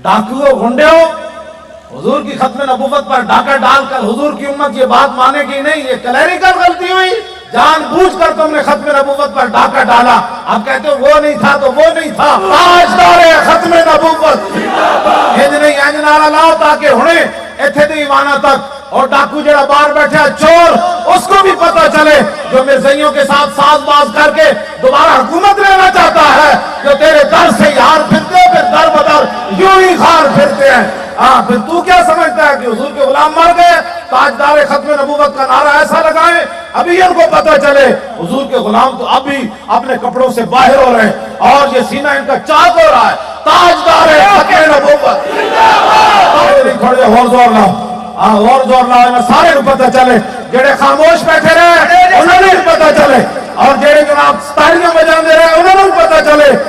डाकुओ गुंडे हो, हुजूर की खत्म नबूवत पर डाका डालकर हुजूर की उम्मत ये बात मानेगी नहीं, ये क्लैरिकल गलती हुई। जानबूझकर तुमने खत्म नबूवत पर डाका डाला। अब कहते हो वो नहीं था तो वो नहीं था। ताजदारे खत्म नबूवत इंज नहीं इंज नारा लाओ ताकि हुणे इत्थे दी ईमाना तक और डाकू जरा बाहर बैठे चोर उसको भी पता चले, जो मिर्जइयों के साथ साजबाज करके दोबारा हुकूमत लेना चाहता है, जो तेरे दर से हार फिरते हैं, फिर दर बदर यूं ही हार फिरते हैं। फिर तू क्या समझता है कि हुजूर के गुलाम मर गए? ताजदार खत्म नबूवत का नारा ऐसा लगाए अभी इनको पता चले हुजूर के गुलाम तो अभी अपने कपड़ों से बाहर हो रहे हैं और ये सीना इनका चाक हो रहा है। ताजदार खत्म नबूवत थोड़े और जोर लाओ, और जोर लाओ, सारे पता चले, जेड़े खामोश बैठे रहे उन्होंने पता चले और जेड़े जनाब तालियां बजाते रहे उन्होंने पता चले।